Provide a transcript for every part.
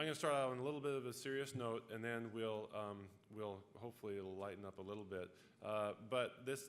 going to start out on a little bit of a serious note, and then we'll hopefully it'll lighten up a little bit. But this,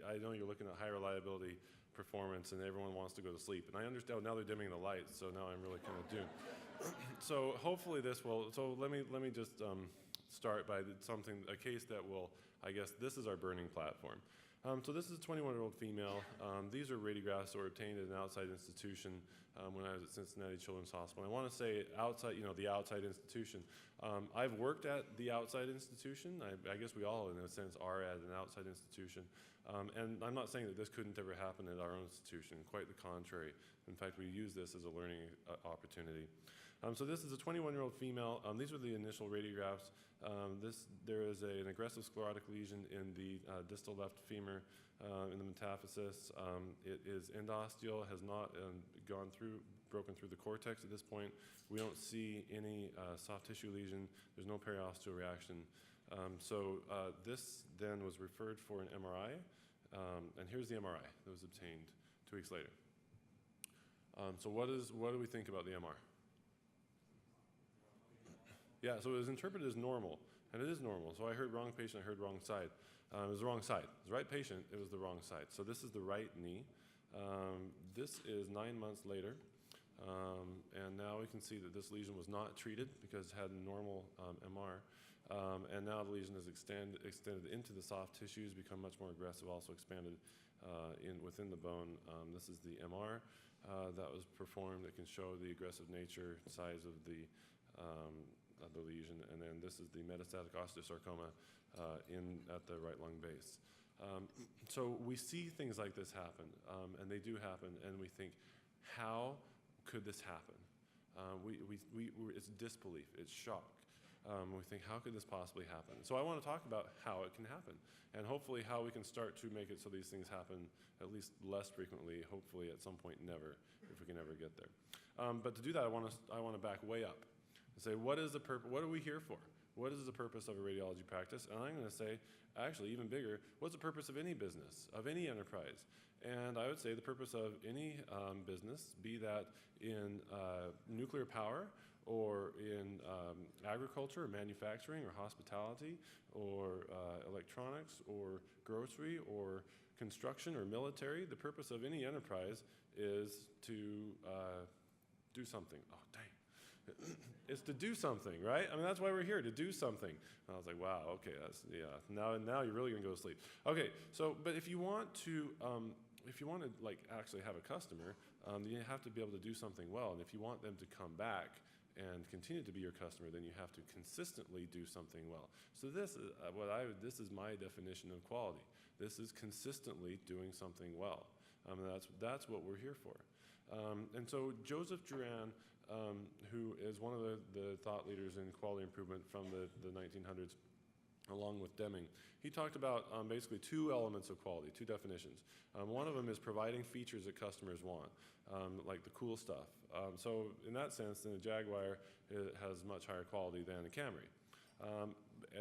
I know you're looking at high reliability performance, and everyone wants to go to sleep. And I understand now they're dimming the lights, so now I'm really kind of doomed. So hopefully this will. So let me just start by a case that will. I guess this is our burning platform. So this is a 21-year-old female. These are radiographs that were obtained at an outside institution when I was at Cincinnati Children's Hospital. I want to say outside, the outside institution. I've worked at the outside institution. I guess we all, in a sense, are at an outside institution. And I'm not saying that this couldn't ever happen at our own institution. Quite the contrary. In fact, we use this as a learning opportunity. So this is a 21-year-old female. These are the initial radiographs. There is an aggressive sclerotic lesion in the distal left femur in the metaphysis. It is endosteal, has not broken through the cortex at this point. We don't see any soft tissue lesion. There's no periosteal reaction. So this then was referred for an MRI. And here's the MRI that was obtained 2 weeks later. So what do we think about the MR? Yeah, so it was interpreted as normal, and it is normal. So I heard wrong patient, I heard wrong side. It was the wrong side. It was the right patient, it was the wrong side. So this is the right knee. This is 9 months later, and now we can see that this lesion was not treated because it had a normal MR. And now the lesion is extended into the soft tissues, become much more aggressive, also expanded within the bone. This is the MR that was performed. It can show the aggressive nature, size of the lesion, and then this is the metastatic osteosarcoma at the right lung base. So we see things like this happen, and they do happen, and we think, how could this happen? It's disbelief, it's shock. We think, how could this possibly happen? So I want to talk about how it can happen, and hopefully how we can start to make it so these things happen at least less frequently, hopefully at some point never, if we can ever get there. But to do that, I want to back way up and say, what is the purpose? What are we here for? What is the purpose of a radiology practice? And I'm going to say, actually, even bigger, what's the purpose of any business, of any enterprise? And I would say the purpose of any business, be that in nuclear power or in agriculture or manufacturing or hospitality or electronics or grocery or construction or military, the purpose of any enterprise is to do something. Oh, dang. It's to do something, right? I mean, that's why we're here, to do something. And I was like, wow, okay, now you're really gonna go to sleep. Okay, so, but if you want to like actually have a customer, you have to be able to do something well. And if you want them to come back and continue to be your customer, then you have to consistently do something well. So this is my definition of quality. This is consistently doing something well. That's what we're here for. And so Joseph Juran, who is one of the thought leaders in quality improvement from the 1900s, along with Deming, he talked about basically two elements of quality, two definitions. One of them is providing features that customers want, like the cool stuff. So in that sense, then a Jaguar has much higher quality than a Camry.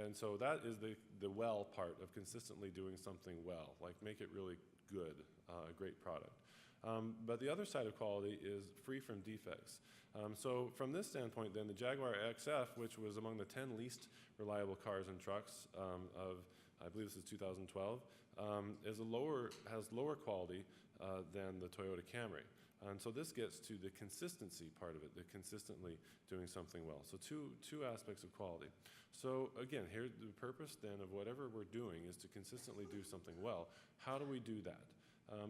And so that is the well part of consistently doing something well, like make it really good, a great product. But the other side of quality is free from defects. So from this standpoint, then, the Jaguar XF, which was among the 10 least reliable cars and trucks of, I believe this is 2012, has lower quality than the Toyota Camry. And so this gets to the consistency part of it, the consistently doing something well. So two aspects of quality. So again, here the purpose then of whatever we're doing is to consistently do something well. How do we do that?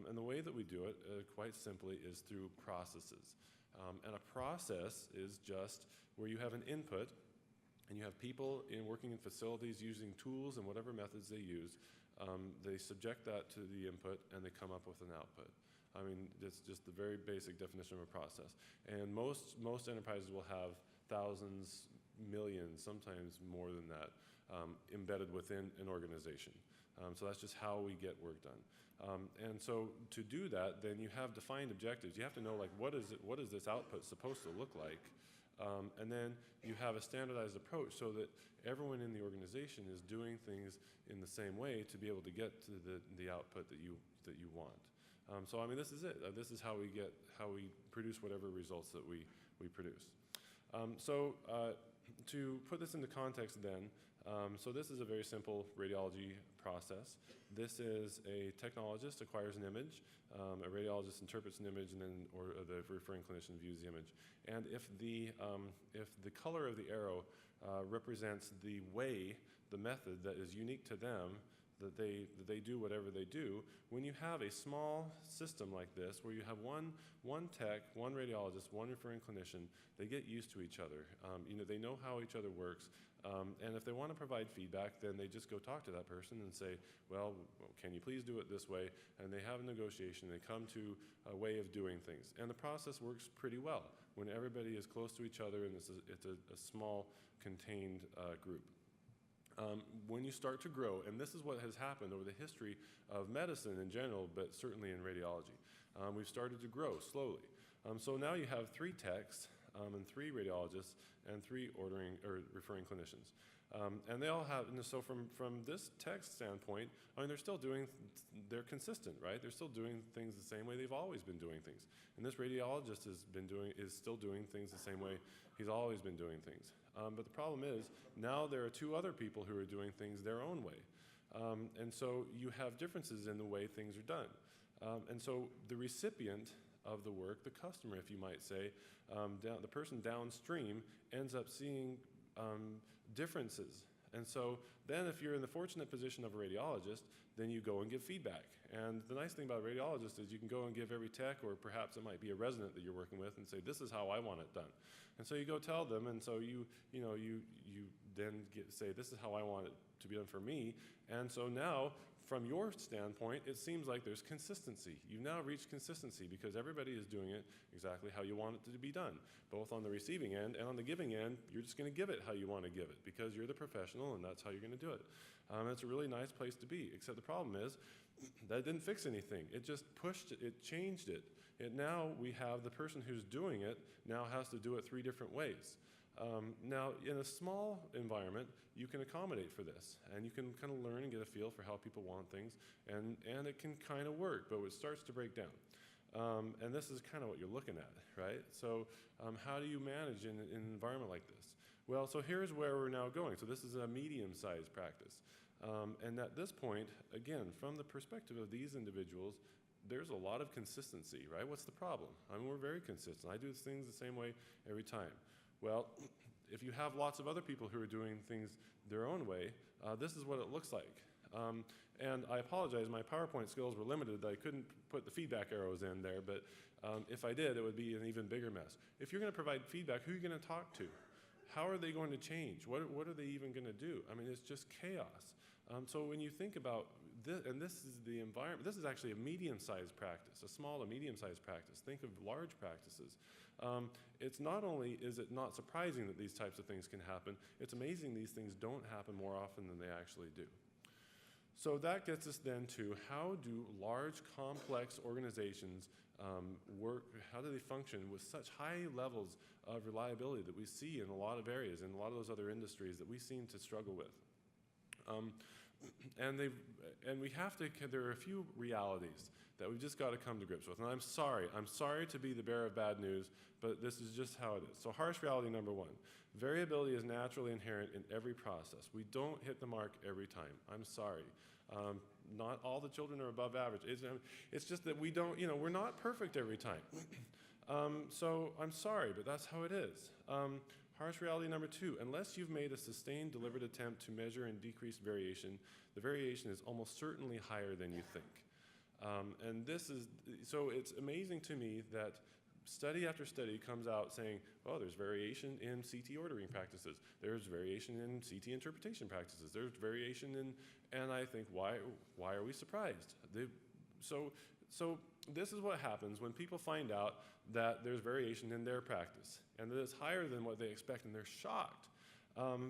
And the way that we do it, quite simply, is through processes. And a process is just where you have an input, and you have people working in facilities using tools and whatever methods they use. They subject that to the input, and they come up with an output. I mean, it's just the very basic definition of a process. And most enterprises will have thousands, millions, sometimes more than that, embedded within an organization. So that's just how we get work done. And so to do that, then you have defined objectives. You have to know, like, what is this output supposed to look like? And then you have a standardized approach so that everyone in the organization is doing things in the same way to be able to get to the output that you want. So I mean, this is it. This is how we produce whatever results that we produce. To put this into context then, so this is a very simple radiology process. This is a technologist acquires an image, a radiologist interprets an image, and then the referring clinician views the image. And if the color of the arrow represents the way, the method that is unique to them, that they do whatever they do, when you have a small system like this, where you have one tech, one radiologist, one referring clinician, they get used to each other. They know how each other works. And if they want to provide feedback, then they just go talk to that person and say, well, can you please do it this way? And they have a negotiation. They come to a way of doing things. And the process works pretty well when everybody is close to each other and it's a small, contained group. When you start to grow, and this is what has happened over the history of medicine in general, but certainly in radiology, we've started to grow slowly. So now you have 3 techs and 3 radiologists and 3 ordering or referring clinicians. And they all have, and so from this tech standpoint, they're consistent, right? They're still doing things the same way they've always been doing things. And this radiologist is still doing things the same way he's always been doing things. But the problem is, now there are 2 other people who are doing things their own way. And so you have differences in the way things are done. And so the recipient of the work, the customer, if you might say, the person downstream ends up seeing differences. And so then if you're in the fortunate position of a radiologist, then you go and give feedback. And the nice thing about a radiologist is you can go and give every tech, or perhaps it might be a resident that you're working with, and say, this is how I want it done. And so you go tell them, and so you then say, this is how I want it to be done for me. And so now, from your standpoint, it seems like there's consistency. You've now reached consistency because everybody is doing it exactly how you want it to be done, both on the receiving end and on the giving end. You're just going to give it how you want to give it because you're the professional and that's how you're going to do it. It's a really nice place to be, except the problem is that didn't fix anything. It just pushed it, it changed it. Now we have the person who's doing it now has to do it 3 different ways. Now, in a small environment, you can accommodate for this, and you can kind of learn and get a feel for how people want things, and it can kind of work, but it starts to break down. And this is kind of what you're looking at, right? So how do you manage in an environment like this? Well, so here's where we're now going. So this is a medium-sized practice. And at this point, again, from the perspective of these individuals, there's a lot of consistency, right? What's the problem? I mean, we're very consistent. I do things the same way every time. Well, if you have lots of other people who are doing things their own way, this is what it looks like. And I apologize, my PowerPoint skills were limited. I couldn't put the feedback arrows in there, but if I did, it would be an even bigger mess. If you're going to provide feedback, who are you going to talk to? How are they going to change? What are they even going to do? I mean, it's just chaos. So when you think about this, and this is the environment, this is actually a medium-sized practice, a small to medium-sized practice. Think of large practices. It's not only is it not surprising that these types of things can happen, it's amazing these things don't happen more often than they actually do. So that gets us then to how do large, complex organizations work, how do they function with such high levels of reliability that we see in a lot of areas, in a lot of those other industries that we seem to struggle with. And we have to, there are a few realities that we've just got to come to grips with. And I'm sorry to be the bearer of bad news, but this is just how it is. So harsh reality number 1, variability is naturally inherent in every process. We don't hit the mark every time. I'm sorry. Not all the children are above average. It's just that we don't, we're not perfect every time. So I'm sorry, but that's how it is. Harsh reality number 2, unless you've made a sustained, deliberate attempt to measure and decrease variation, the variation is almost certainly higher than you think. And so it's amazing to me that study after study comes out saying, oh, there's variation in CT ordering practices. There's variation in CT interpretation practices. There's variation and I think, why are we surprised? So this is what happens when people find out that there's variation in their practice and that it's higher than what they expect and they're shocked.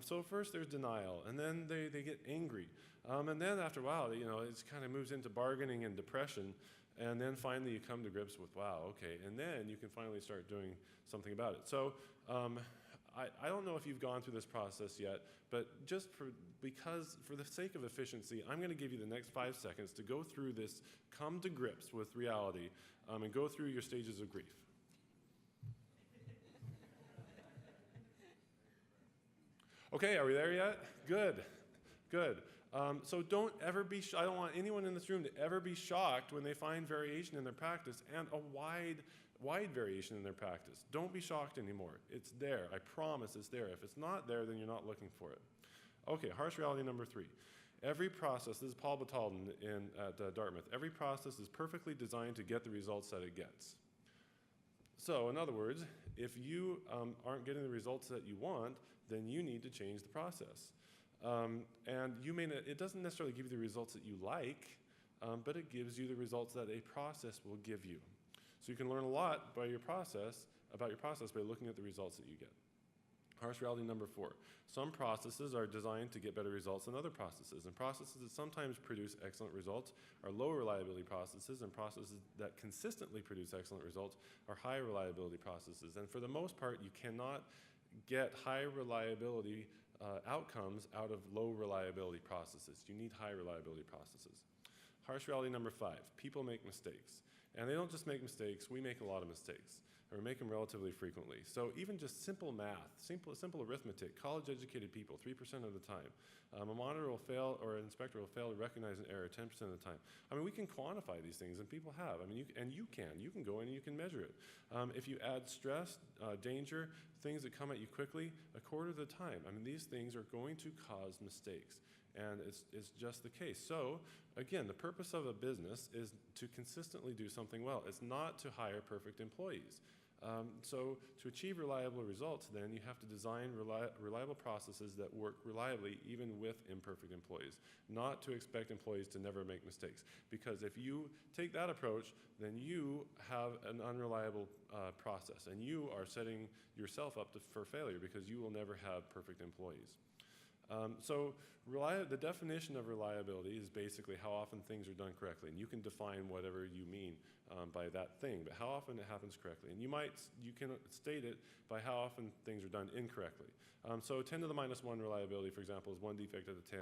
So first there's denial, and then they get angry. And then after a while, it kind of moves into bargaining and depression, and then finally you come to grips with, wow, okay, and then you can finally start doing something about it. So I don't know if you've gone through this process yet, but just for the sake of efficiency, I'm going to give you the next 5 seconds to go through this, come to grips with reality, and go through your stages of grief. Okay, are we there yet? Good, good. So don't ever be, I don't want anyone in this room to ever be shocked when they find variation in their practice, and a wide variation in their practice. Don't be shocked anymore. It's there. I promise it's there. If it's not there, then you're not looking for it. Okay, harsh reality number 3. Every process, this is Paul Batalden at Dartmouth, every process is perfectly designed to get the results that it gets. So, in other words, if you aren't getting the results that you want, then you need to change the process. And you may not, it doesn't necessarily give you the results that you like, but it gives you the results that a process will give you. So you can learn a lot about your process by looking at the results that you get. Harsh reality number 4. Some processes are designed to get better results than other processes, and processes that sometimes produce excellent results are low reliability processes, and processes that consistently produce excellent results are high reliability processes. And for the most part, you cannot get high reliability outcomes out of low reliability processes. You need high reliability processes. Harsh reality number 5. People make mistakes. And they don't just make mistakes, we make a lot of mistakes. Or we make them relatively frequently. So even just simple math, simple arithmetic, college-educated people, 3% of the time. A monitor will fail, or an inspector will fail to recognize an error 10% of the time. I mean, we can quantify these things, and people have. I mean, you can go in and you can measure it. If you add stress, danger, things that come at you quickly, a quarter of the time. I mean, these things are going to cause mistakes. And it's just the case. So, again, the purpose of a business is to consistently do something well. It's not to hire perfect employees. So to achieve reliable results, then, you have to design reliable processes that work reliably even with imperfect employees, not to expect employees to never make mistakes. Because if you take that approach, then you have an unreliable process, and you are setting yourself up for failure because you will never have perfect employees. So the definition of reliability is basically how often things are done correctly. And you can define whatever you mean by that thing, but how often it happens correctly. And you can state it by how often things are done incorrectly. So 10 to the minus 1 reliability, for example, is 1 defect out of 10.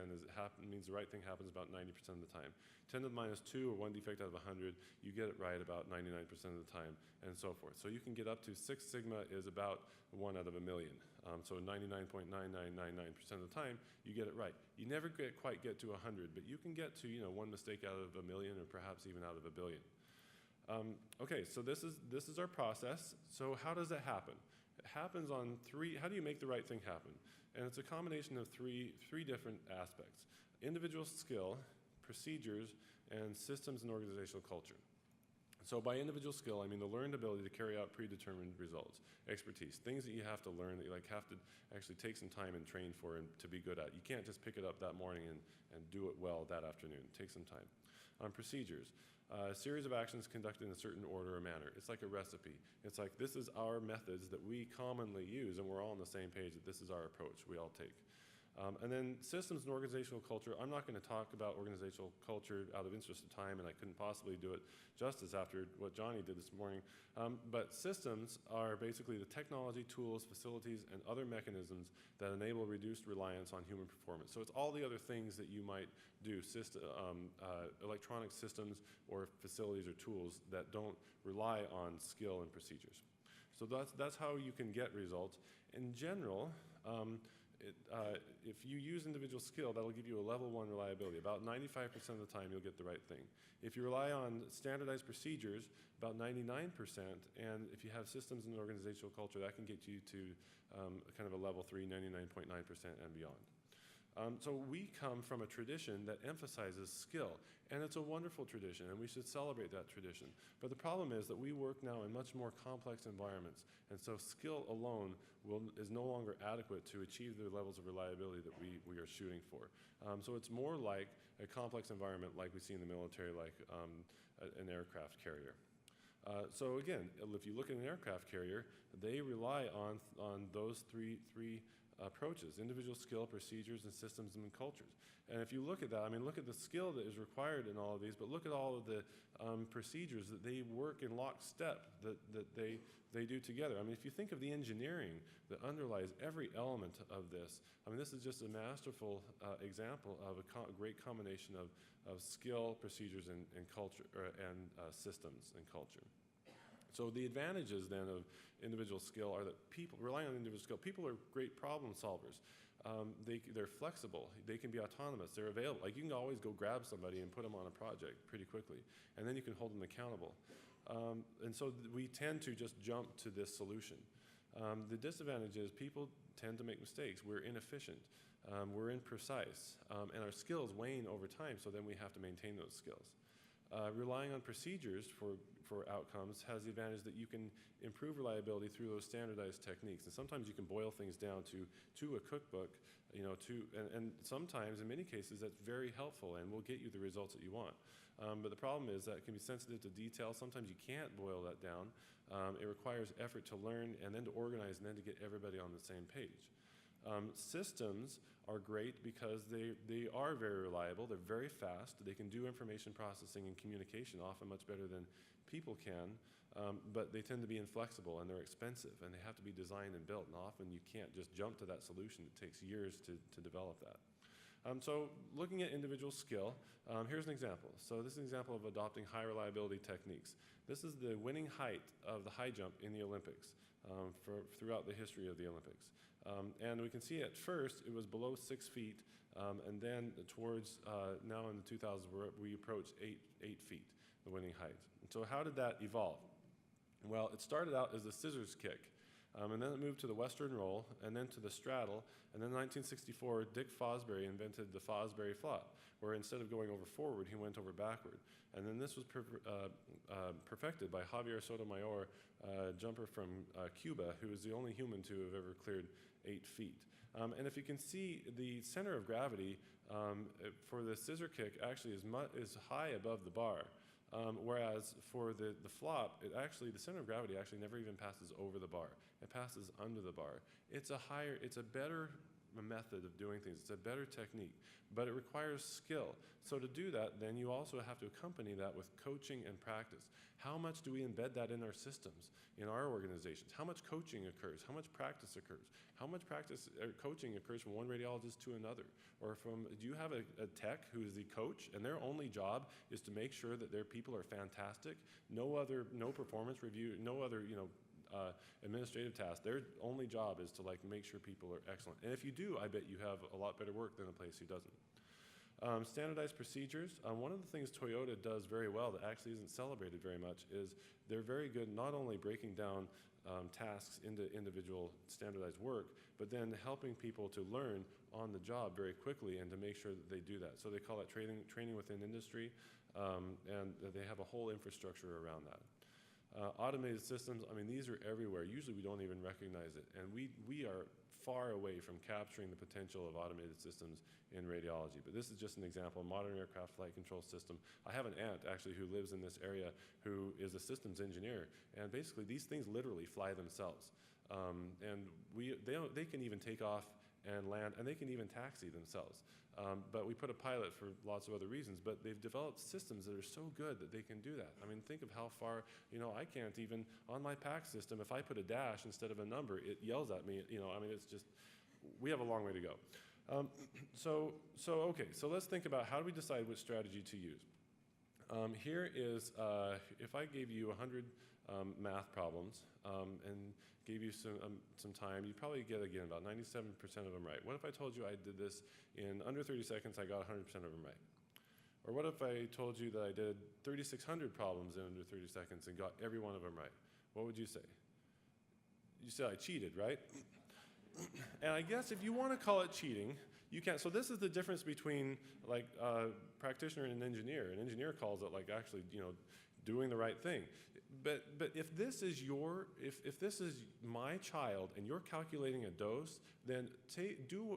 Means the right thing happens about 90% of the time. 10 to the minus 2, or 1 defect out of 100, you get it right about 99% of the time, and so forth. So you can get up to 6 sigma is about 1 out of a million. So 99.9999% of the time, you get it right. You never quite get to 100, but you can get to 1 mistake out of a million, or perhaps even out of a billion. Okay, so this is our process. So how does it happen? It happens on 3. How do you make the right thing happen? And it's a combination of three different aspects: individual skill, procedures, and systems and organizational culture. So by individual skill, I mean the learned ability to carry out predetermined results, expertise, things that you have to learn, that you have to actually take some time and train for and to be good at. You can't just pick it up that morning and do it well that afternoon. Take some time. Procedures. A series of actions conducted in a certain order or manner. It's like a recipe. It's like, this is our methods that we commonly use, and we're all on the same page that this is our approach we all take. And then systems and organizational culture. I'm not going to talk about organizational culture out of interest of time, and I couldn't possibly do it justice after what Johnny did this morning. But systems are basically the technology, tools, facilities, and other mechanisms that enable reduced reliance on human performance. So it's all the other things that you might do, electronic systems or facilities or tools that don't rely on skill and procedures. So that's how you can get results. In general, if you use individual skill, that'll give you a level 1 reliability. About 95% of the time, you'll get the right thing. If you rely on standardized procedures, about 99%, and if you have systems and organizational culture, that can get you to kind of a level 3, 99.9% and beyond. So we come from a tradition that emphasizes skill, and it's a wonderful tradition, and we should celebrate that tradition. But the problem is that we work now in much more complex environments, and so skill alone is no longer adequate to achieve the levels of reliability that we are shooting for. So it's more like a complex environment like we see in the military, like an aircraft carrier. So again, if you look at an aircraft carrier, they rely on those three approaches: individual skill, procedures, and systems and cultures. And if you look at that, I mean, look at the skill that is required in all of these, but look at all of the procedures that they work in lockstep, that they do together. I mean, if you think of the engineering that underlies every element of this, I mean, this is just a masterful example of a great combination of skill, procedures, and culture, and systems and culture. So the advantages then of individual skill are that people, relying on individual skill, people are great problem solvers. they're flexible. They can be autonomous. They're available. Like you can always go grab somebody and put them on a project pretty quickly, and then you can hold them accountable. And so we tend to just jump to this solution. The disadvantage is people tend to make mistakes. We're inefficient. We're imprecise. And our skills wane over time, so then we have to maintain those skills. Relying on procedures for outcomes has the advantage that you can improve reliability through those standardized techniques. And sometimes you can boil things down to a cookbook, and sometimes, in many cases, that's very helpful and will get you the results that you want. But the problem is that it can be sensitive to detail. Sometimes you can't boil that down. It requires effort to learn and then to organize and then to get everybody on the same page. Systems are great because they are very reliable, they're very fast, they can do information processing and communication often much better than people can, but they tend to be inflexible and they're expensive and they have to be designed and built, and often you can't just jump to that solution. It takes years to develop that. So looking at individual skill, here's an example. So this is an example of adopting high reliability techniques. This is the winning height of the high jump in the Olympics throughout the history of the Olympics. And we can see at first it was below 6 feet, and then towards now in the 2000s we approached 8 feet, the winning height. And so how did that evolve? Well, it started out as the scissors kick, and then it moved to the Western roll, and then to the straddle, and then in 1964 Dick Fosbury invented the Fosbury flop, where instead of going over forward, he went over backward. And then this was perfected by Javier Sotomayor, a jumper from Cuba, who is the only human to have ever cleared 8 feet. And if you can see, the center of gravity for the scissor kick actually is high above the bar, whereas for the flop, the center of gravity actually never even passes over the bar. It passes under the bar. It's a better method of doing things. It's a better technique, but it requires skill. So to do that, then you also have to accompany that with coaching and practice. How much do we embed that in our systems, in our organizations? How much coaching occurs? How much practice occurs? How much practice or coaching occurs from one radiologist to another? Or do you have a tech who is the coach and their only job is to make sure that their people are fantastic? No performance review, no other, administrative tasks. Their only job is to make sure people are excellent. And if you do, I bet you have a lot better work than a place who doesn't. Standardized procedures. One of the things Toyota does very well that actually isn't celebrated very much is they're very good not only breaking down tasks into individual standardized work, but then helping people to learn on the job very quickly and to make sure that they do that. So they call it training within industry, and they have a whole infrastructure around that. Automated systems, these are everywhere. Usually we don't even recognize it. And we are far away from capturing the potential of automated systems in radiology. But this is just an example, a modern aircraft flight control system. I have an aunt, actually, who lives in this area who is a systems engineer. And basically, these things literally fly themselves. And they can even take off and land, and they can even taxi themselves. But we put a pilot for lots of other reasons, but they've developed systems that are so good that they can do that. Think of how far, I can't even, on my PAC system, if I put a dash instead of a number, it yells at me, it's just, we have a long way to go. Okay, so let's think about how do we decide which strategy to use. Here is, if I gave you 100 math problems and gave you some time, you'd probably get, again, about 97% of them right. What if I told you I did this in under 30 seconds, I got 100% of them right? Or what if I told you that I did 3,600 problems in under 30 seconds and got every one of them right? What would you say? You said I cheated, right? And I guess if you want to call it cheating, you can. So this is the difference between practitioner and an engineer. An engineer calls it actually, doing the right thing. But if this is if this is my child and you're calculating a dose, then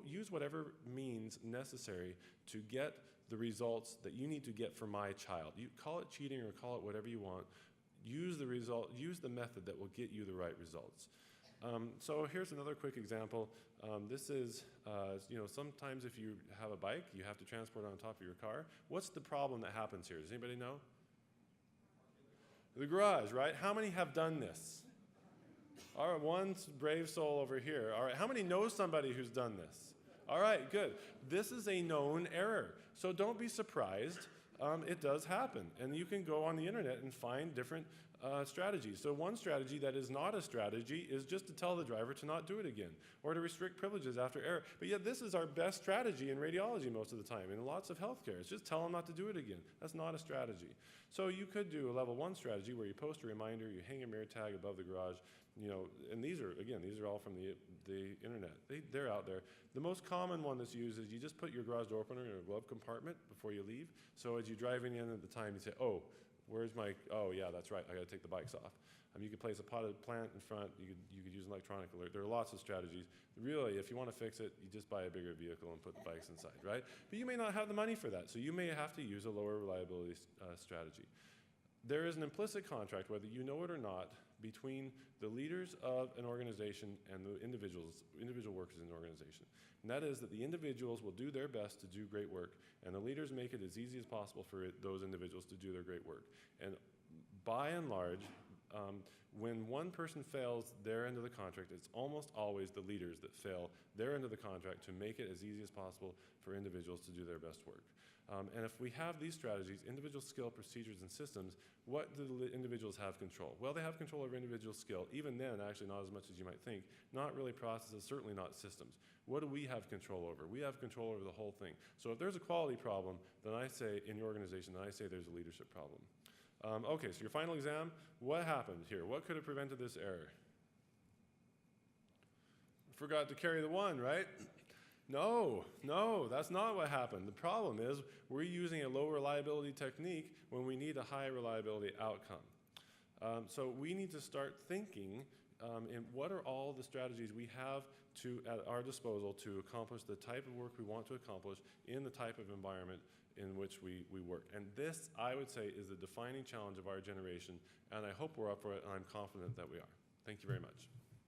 use whatever means necessary to get the results that you need to get for my child. You call it cheating or call it whatever you want. Use the method that will get you the right results. So here's another quick example. This is, sometimes if you have a bike, you have to transport it on top of your car. What's the problem that happens here? Does anybody know? The garage, right? How many have done this? All right, one brave soul over here. All right, how many know somebody who's done this? All right, good. This is a known error, so don't be surprised. It does happen, and you can go on the internet and find different strategies. So one strategy that is not a strategy is just to tell the driver to not do it again, or to restrict privileges after error. But yet this is our best strategy in radiology most of the time, and in lots of healthcare. It's just tell them not to do it again. That's not a strategy. So you could do a level 1 strategy where you post a reminder, you hang a mirror tag above the garage, and these are all from the internet. They're out there. The most common one that's used is you just put your garage door opener in a glove compartment before you leave. So as you're driving in at the time, you say, oh, yeah, that's right, I gotta take the bikes off. You could place a potted plant in front, you could use an electronic alert. There are lots of strategies. Really, if you wanna fix it, you just buy a bigger vehicle and put the bikes inside, right? But you may not have the money for that, so you may have to use a lower reliability strategy. There is an implicit contract, whether you know it or not, between the leaders of an organization and the individual workers in the organization. And that is that the individuals will do their best to do great work, and the leaders make it as easy as possible for those individuals to do their great work. And by and large, when one person fails their end of the contract, it's almost always the leaders that fail their end of the contract to make it as easy as possible for individuals to do their best work. And if we have these strategies, individual skill, procedures, and systems, what do the individuals have control? Well, they have control over individual skill. Even then, actually not as much as you might think. Not really processes, certainly not systems. What do we have control over? We have control over the whole thing. So if there's a quality problem, then I say, in your organization, then I say there's a leadership problem. Okay, so your final exam, what happened here? What could have prevented this error? Forgot to carry the 1, right? No, that's not what happened. The problem is we're using a low reliability technique when we need a high reliability outcome. So we need to start thinking in what are all the strategies we have at our disposal to accomplish the type of work we want to accomplish in the type of environment in which we work. And this, I would say, is the defining challenge of our generation, and I hope we're up for it, and I'm confident that we are. Thank you very much.